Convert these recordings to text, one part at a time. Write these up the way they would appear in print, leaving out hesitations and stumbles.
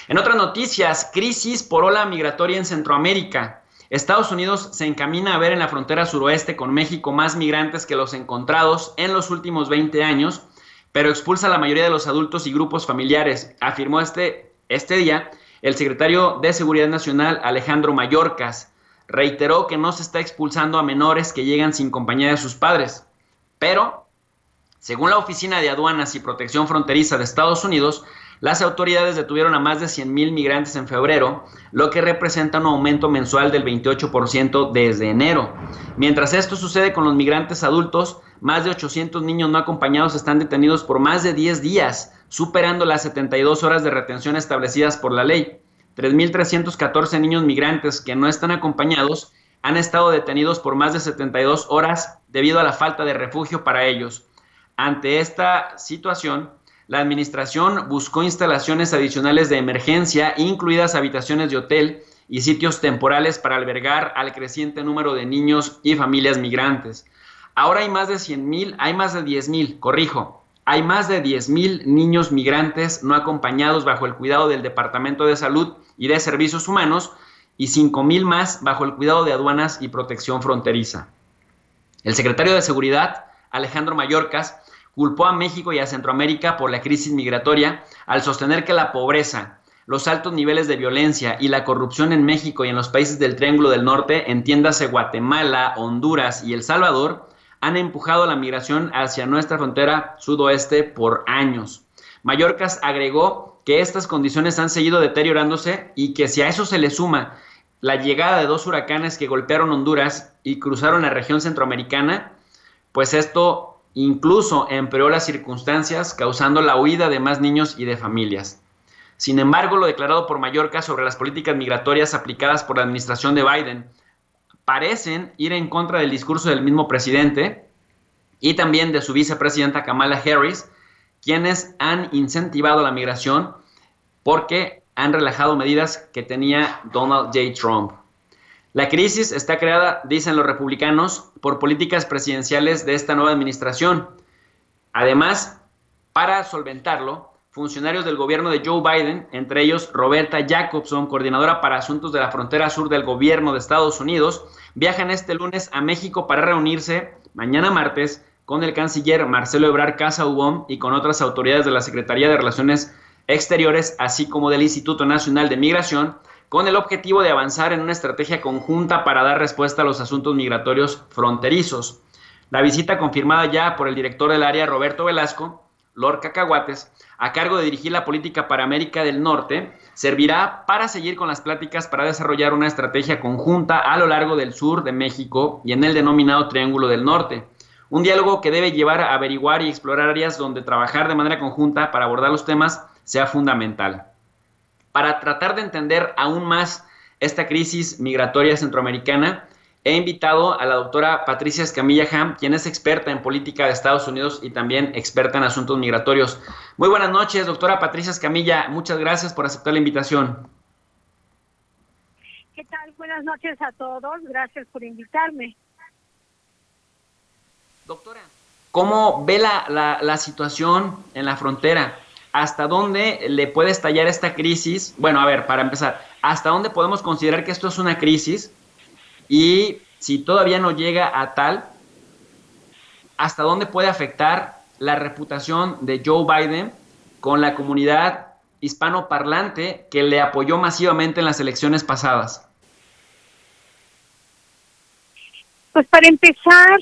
En otras noticias, crisis por ola migratoria en Centroamérica. Estados Unidos se encamina a ver en la frontera suroeste con México más migrantes que los encontrados en los últimos 20 años, pero expulsa a la mayoría de los adultos y grupos familiares, afirmó este día el secretario de Seguridad Nacional, Alejandro Mayorkas. Reiteró que no se está expulsando a menores que llegan sin compañía de sus padres, pero según la Oficina de Aduanas y Protección Fronteriza de Estados Unidos, las autoridades detuvieron a más de 100,000 migrantes en febrero, lo que representa un aumento mensual del 28% desde enero. Mientras esto sucede con los migrantes adultos, más de 800 niños no acompañados están detenidos por más de 10 días, superando las 72 horas de retención establecidas por la ley. 3,314 niños migrantes que no están acompañados han estado detenidos por más de 72 horas debido a la falta de refugio para ellos. Ante esta situación, la administración buscó instalaciones adicionales de emergencia, incluidas habitaciones de hotel y sitios temporales para albergar al creciente número de niños y familias migrantes. Ahora hay más de 100,000, hay más de 10,000, corrijo, hay más de 10,000 niños migrantes no acompañados bajo el cuidado del Departamento de Salud y de Servicios Humanos y 5,000 más bajo el cuidado de Aduanas y Protección Fronteriza. El secretario de Seguridad, Alejandro Mayorkas, culpó a México y a Centroamérica por la crisis migratoria al sostener que la pobreza, los altos niveles de violencia y la corrupción en México y en los países del Triángulo del Norte, entiéndase Guatemala, Honduras y El Salvador, han empujado la migración hacia nuestra frontera sudoeste por años. Mayorkas agregó que estas condiciones han seguido deteriorándose y que si a eso se le suma la llegada de 2 huracanes que golpearon Honduras y cruzaron la región centroamericana, pues esto incluso empeoró las circunstancias, causando la huida de más niños y de familias. Sin embargo, lo declarado por Mallorca sobre las políticas migratorias aplicadas por la administración de Biden parecen ir en contra del discurso del mismo presidente y también de su vicepresidenta Kamala Harris, quienes han incentivado la migración porque han relajado medidas que tenía Donald J. Trump. La crisis está creada, dicen los republicanos, por políticas presidenciales de esta nueva administración. Además, para solventarlo, funcionarios del gobierno de Joe Biden, entre ellos Roberta Jacobson, coordinadora para asuntos de la frontera sur del gobierno de Estados Unidos, viajan este lunes a México para reunirse mañana martes con el canciller Marcelo Ebrard Casaubon y con otras autoridades de la Secretaría de Relaciones Exteriores, así como del Instituto Nacional de Migración, con el objetivo de avanzar en una estrategia conjunta para dar respuesta a los asuntos migratorios fronterizos. La visita confirmada ya por el director del área, Roberto Velasco, Lord Cacahuates, a cargo de dirigir la política para América del Norte, servirá para seguir con las pláticas para desarrollar una estrategia conjunta a lo largo del sur de México y en el denominado Triángulo del Norte. Un diálogo que debe llevar a averiguar y explorar áreas donde trabajar de manera conjunta para abordar los temas sea fundamental. Para tratar de entender aún más esta crisis migratoria centroamericana, he invitado a la doctora Patricia Escamilla Ham, quien es experta en política de Estados Unidos y también experta en asuntos migratorios. Muy buenas noches, doctora Patricia Escamilla. Muchas gracias por aceptar la invitación. ¿Qué tal? Buenas noches a todos. Gracias por invitarme. Doctora, ¿cómo ve la situación en la frontera? ¿Hasta dónde le puede estallar esta crisis? Bueno, a ver, para empezar, ¿hasta dónde podemos considerar que esto es una crisis? Y si todavía no llega a tal, ¿hasta dónde puede afectar la reputación de Joe Biden con la comunidad hispanoparlante que le apoyó masivamente en las elecciones pasadas? Pues para empezar,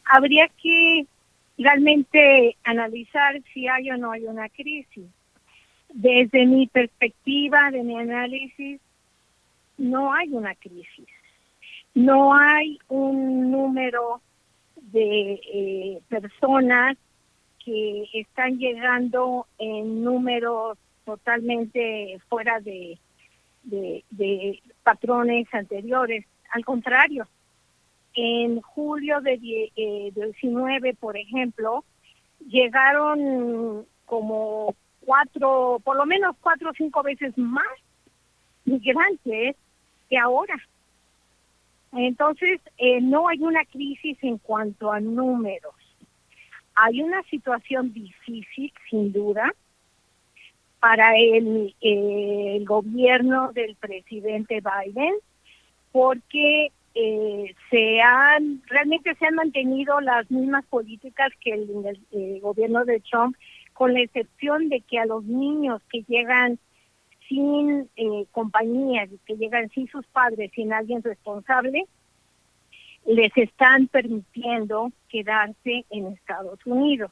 habría que realmente analizar si hay o no hay una crisis. Desde mi perspectiva, de mi análisis, no hay una crisis. No hay un número de personas que están llegando en números totalmente fuera de patrones anteriores. Al contrario, en julio de 19, por ejemplo, llegaron como por lo menos 4 o 5 veces más migrantes que ahora. Entonces, no hay una crisis en cuanto a números. Hay una situación difícil, sin duda, para el gobierno del presidente Biden, porque realmente se han mantenido las mismas políticas que el gobierno de Trump, con la excepción de que a los niños que llegan sin compañía, que llegan sin sus padres, sin alguien responsable, les están permitiendo quedarse en Estados Unidos.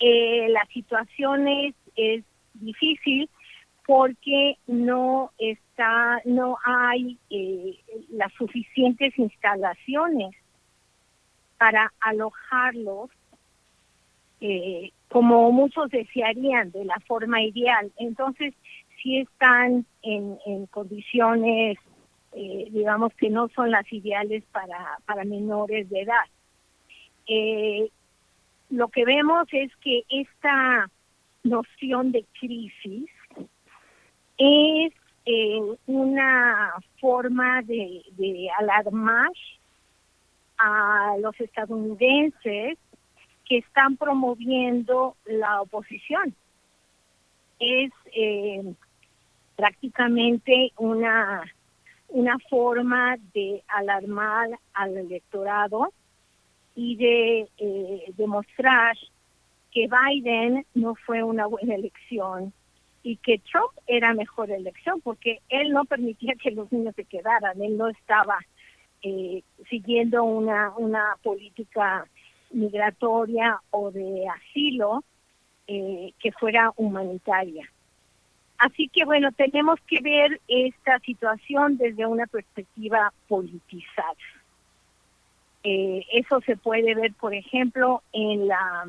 La situación es difícil porque no hay las suficientes instalaciones para alojarlos como muchos desearían, de la forma ideal. Entonces, sí están en condiciones, digamos, que no son las ideales para menores de edad. Lo que vemos es que esta noción de crisis es una forma de alarmar a los estadounidenses que están promoviendo la oposición. Es prácticamente una forma de alarmar al electorado y de demostrar que Biden no fue una buena elección y que Trump era mejor elección, porque él no permitía que los niños se quedaran, él no estaba siguiendo una política migratoria o de asilo que fuera humanitaria. Así que bueno, tenemos que ver esta situación desde una perspectiva politizada. Eso se puede ver, por ejemplo, en la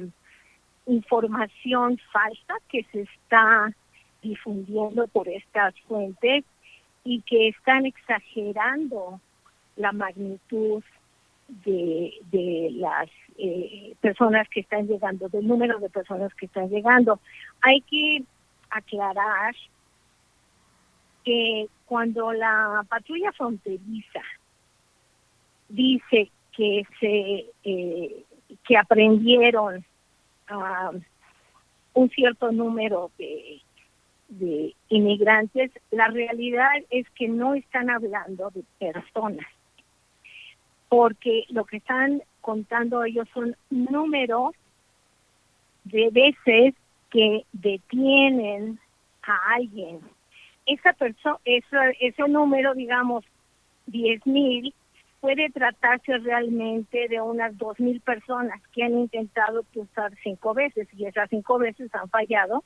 información falsa que se está difundiendo por estas fuentes y que están exagerando la magnitud de las personas que están llegando, del número de personas que están llegando. Hay que aclarar que cuando la patrulla fronteriza dice que aprendieron un cierto número de inmigrantes, la realidad es que no están hablando de personas, porque lo que están contando ellos son números de veces que detienen a alguien. Ese número, digamos, 10,000, puede tratarse realmente de unas 2,000 personas que han intentado cruzar 5 veces, y esas 5 veces han fallado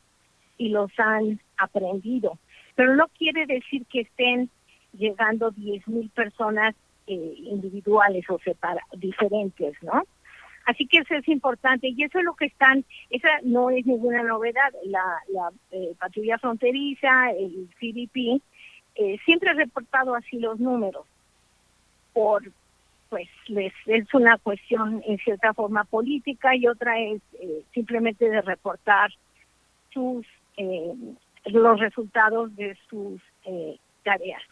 y los han aprendido. Pero no quiere decir que estén llegando 10,000 personas individuales o diferentes, ¿no? Así que eso es importante, y eso es lo que esa no es ninguna novedad. La patrulla fronteriza, el CBP, siempre ha reportado así los números, es una cuestión en cierta forma política, y otra es simplemente de reportar los resultados de sus tareas.